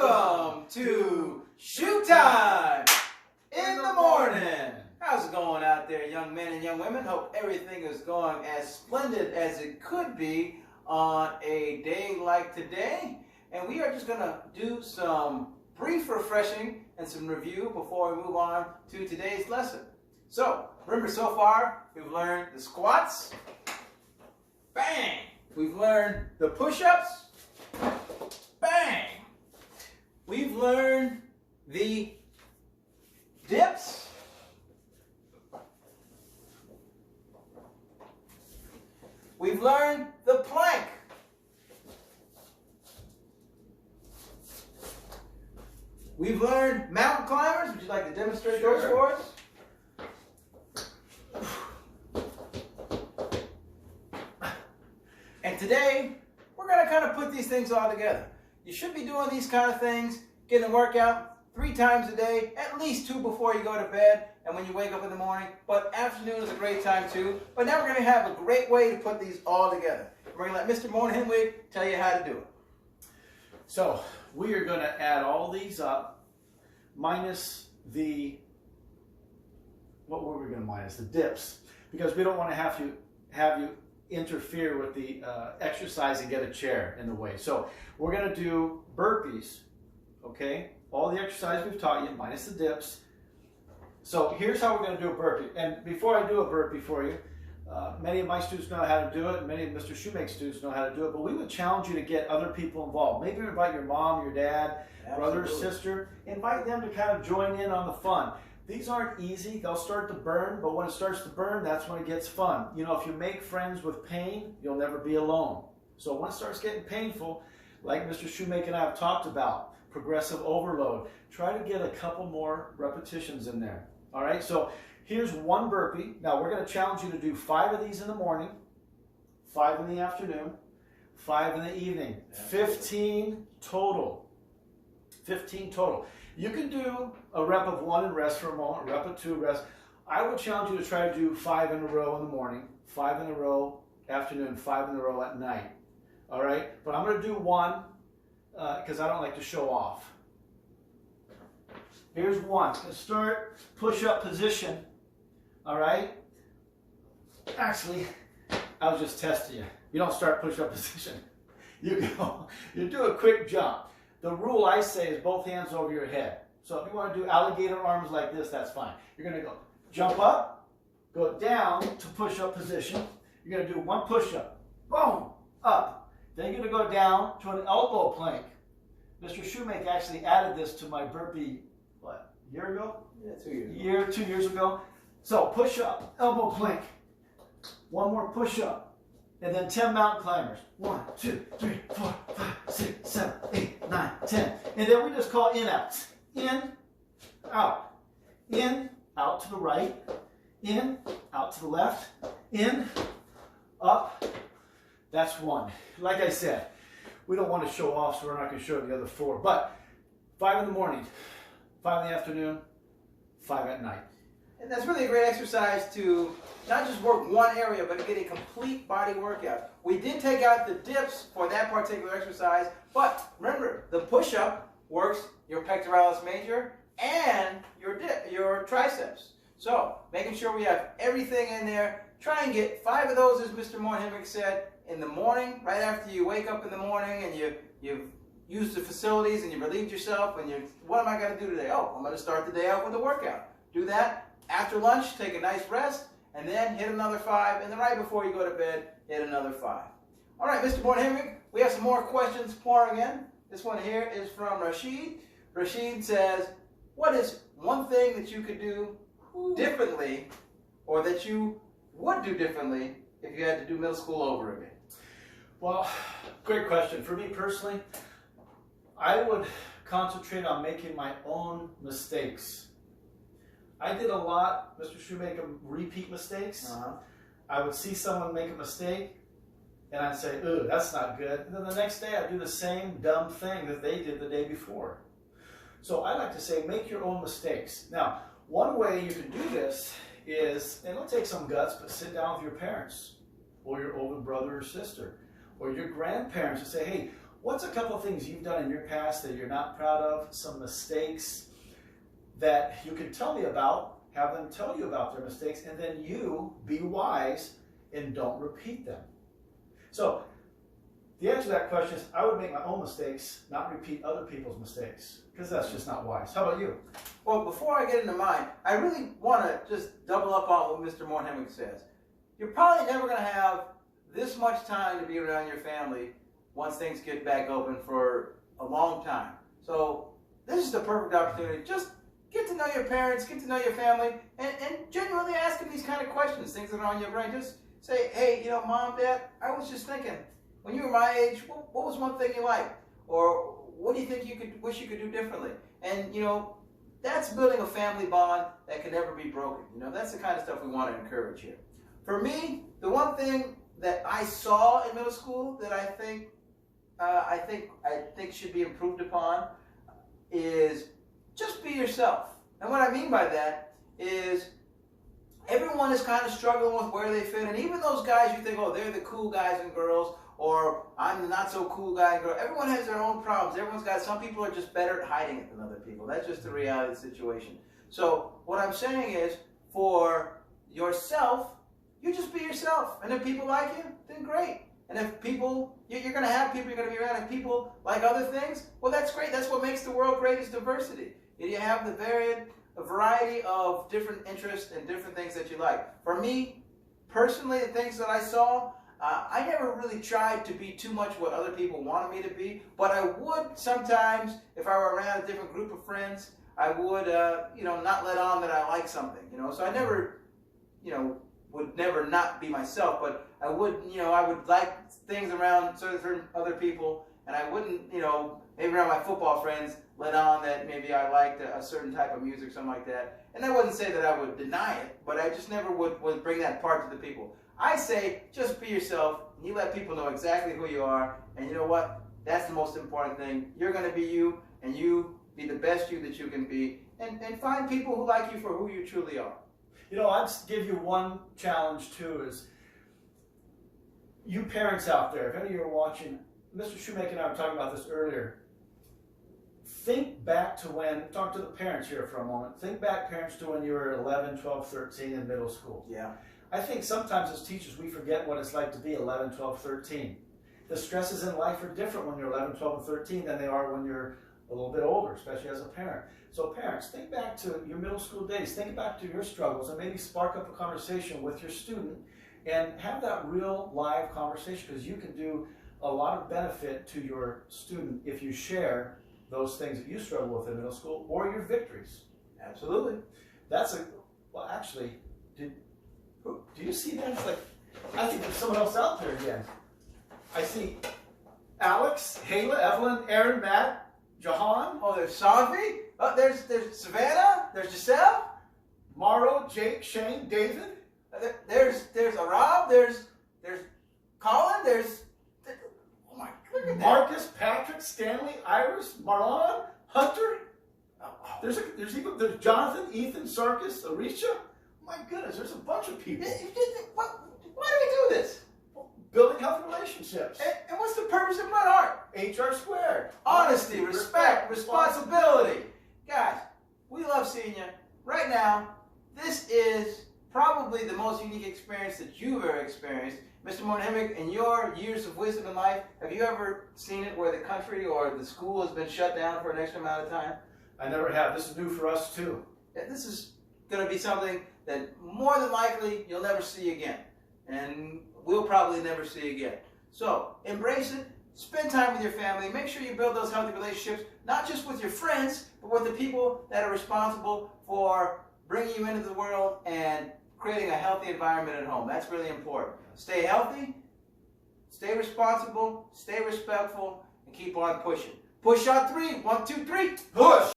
Welcome to Shoe Time in the morning. How's it going out there, young men and young women? Hope everything is going as splendid as it could be on a day like today. And we are just going to do some brief refreshing and some review before we move on to today's lesson. So, remember so far, we've learned the squats. Bang! We've learned the push-ups. Bang! We've learned the dips. We've learned the plank. We've learned mountain climbers. Would you like to demonstrate those for us? And today, we're going to kind of put these things all together. You should be doing these kind of things, getting a workout 3 times a day, at least 2 before you go to bed and when you wake up in the morning. But afternoon is a great time too. But now we're going to have a great way to put these all together. We're going to let Mr. Mohnhemwig tell you how to do it. So we are going to add all these up minus the, what were we going to minus? The dips. Because we don't want to have you interfere with the exercise and get a chair in the way. So we're going to do burpees, okay? All the exercise we've taught you minus the dips. So here's how we're going to do a burpee. And before I do a burpee for you, many of my students know how to do it, and many of Mr. Shoemake's students know how to do it, but we would challenge you to get other people involved. Maybe invite your mom, your dad, brother, sister. Invite them to kind of join in on the fun. These aren't easy. They'll start to burn, but when it starts to burn, that's when it gets fun. You know, if you make friends with pain, you'll never be alone. So when it starts getting painful, like Mr. Shoemake and I have talked about, progressive overload, try to get a couple more repetitions in there. All right, so here's one burpee. Now we're going to challenge you to do 5 of these in the morning, 5 in the afternoon, 5 in the evening, 15 total. 15 total. You can do a rep of 1 and rest for a moment, a rep of 2, rest. I would challenge you to try to do 5 in a row in the morning, 5 in a row afternoon, 5 in a row at night. All right, but I'm going to do 1 because I don't like to show off. Here's 1. Let's start push-up position. All right. Actually, I was just testing you. You don't start push-up position. You do a quick jump. The rule I say is both hands over your head. So if you want to do alligator arms like this, that's fine. You're going to go jump up, go down to push-up position. You're going to do 1 push-up. Boom, up. Then you're going to go down to an elbow plank. Mr. Shoemake actually added this to my burpee, what, a year ago? Yeah, 2 years ago. 2 years ago. So push up, elbow plank. 1 more push up. And then 10 mountain climbers. 1, 2, 3, 4, 5, 6, 7, 8, 9, 10. And then we just call in-outs. In, out. In, out to the right. In, out to the left. In, up. That's 1. Like I said, we don't want to show off, so we're not going to show the other 4. But 5 in the morning, 5 in the afternoon, 5 at night. And that's really a great exercise to not just work one area, but to get a complete body workout. We did take out the dips for that particular exercise, but remember, the push-up works your pectoralis major and your triceps. So, making sure we have everything in there. Try and get 5 of those, as Mr. Mohnhemwig said, in the morning, right after you wake up in the morning and you've used the facilities and you relieved yourself and what am I going to do today? Oh, I'm going to start the day out with a workout. Do that. After lunch, take a nice rest, and then hit another 5, and then right before you go to bed, hit another 5. All right, Mr. Mohnhemwig, we have some more questions pouring in. This one here is from Rashid. Rashid says, what is one thing that you could do differently, or that you would do differently if you had to do middle school over again? Well, great question. For me personally, I would concentrate on making my own mistakes. I did a lot, Mr. Shoemake, repeat mistakes. I would see someone make a mistake, and I'd say, ooh, that's not good. And then the next day, I'd do the same dumb thing that they did the day before. So I like to say, make your own mistakes. Now, one way you can do this is, and it'll take some guts, but sit down with your parents, or your older brother or sister, or your grandparents and say, hey, what's a couple of things you've done in your past that you're not proud of, some mistakes that you can tell me about, have them tell you about their mistakes, and then you be wise and don't repeat them. So the answer to that question is I would make my own mistakes, not repeat other people's mistakes, because that's just not wise. How about you? Well, before I get into mine, I really want to just double up on what Mr. Moore-Hemmick says. You're probably never going to have this much time to be around your family once things get back open for a long time. So this is the perfect opportunity. Just get to know your parents, get to know your family, and genuinely ask them these kind of questions, things that are on your brain. Just say, hey, Mom, Dad, I was just thinking, when you were my age, what was one thing you liked? Or what do you think you wish you could do differently? And, that's building a family bond that can never be broken. That's the kind of stuff we want to encourage here. For me, the one thing that I saw in middle school that I think should be improved upon is just be yourself. And what I mean by that is everyone is kind of struggling with where they fit, and even those guys you think, oh, they're the cool guys and girls, or I'm the not so cool guy and girl. Everyone has their own problems. Some people are just better at hiding it than other people. That's just the reality of the situation. So what I'm saying is, for yourself, you just be yourself. And if people like you, then great. And if people, you're going to have people you're going to be around, and people like other things, well, that's great. That's what makes the world great, is diversity. You have a variety of different interests and different things that you like. For me, personally, the things that I saw, I never really tried to be too much what other people wanted me to be, but I would sometimes, if I were around a different group of friends, I would, not let on that I like something, So I never, would never not be myself, but I would like things around certain other people, and I wouldn't, maybe around my football friends, let on that maybe I liked a certain type of music, something like that. And I wouldn't say that I would deny it, but I just never would bring that part to the people. I say, just be yourself, and you let people know exactly who you are, and you know what? That's the most important thing. You're going to be you, and you be the best you that you can be, and find people who like you for who you truly are. I'd give you one challenge too, is you parents out there, if any of you are watching, Mr. Shoemaker and I were talking about this earlier. Think back to talk to the parents here for a moment. Think back, parents, to when you were 11, 12, 13 in middle school. Yeah. I think sometimes as teachers we forget what it's like to be 11, 12, 13. The stresses in life are different when you're 11, 12, and 13 than they are when you're a little bit older, especially as a parent. So parents, think back to your middle school days. Think back to your struggles and maybe spark up a conversation with your student and have that real live conversation, because you can do a lot of benefit to your student if you share those things that you struggle with in middle school or your victories. Absolutely. Actually, do you see that? It's like, I think there's someone else out there again. I see Alex, Hayla, Evelyn, Aaron, Matt, Jahan. Oh, there's Sanvi. Oh, there's Savannah. There's Giselle. Maro, Jake, Shane, David. There's Arab. There's Colin. Oh my goodness. Marcus, Patrick, Stanley, Iris, Marlon, Hunter. There's Jonathan, Ethan, Sarkis, Arisha. My goodness, there's a bunch of people. Why do we do this? Building healthy relationships. And what's the purpose of Mud Heart? HR squared. Honesty, respect, responsibility. Guys, we love seeing you. Right now, this is probably the most unique experience that you've ever experienced. Mr. Moore-Hemmick, in your years of wisdom in life, have you ever seen it where the country or the school has been shut down for an extra amount of time? I never have. This is new for us too. This is going to be something that more than likely you'll never see again. And we'll probably never see again. So embrace it. Spend time with your family. Make sure you build those healthy relationships, not just with your friends, but with the people that are responsible for bringing you into the world and creating a healthy environment at home. That's really important. Stay healthy, stay responsible, stay respectful, and keep on pushing. Push on 3. 1, 2, 3. Push!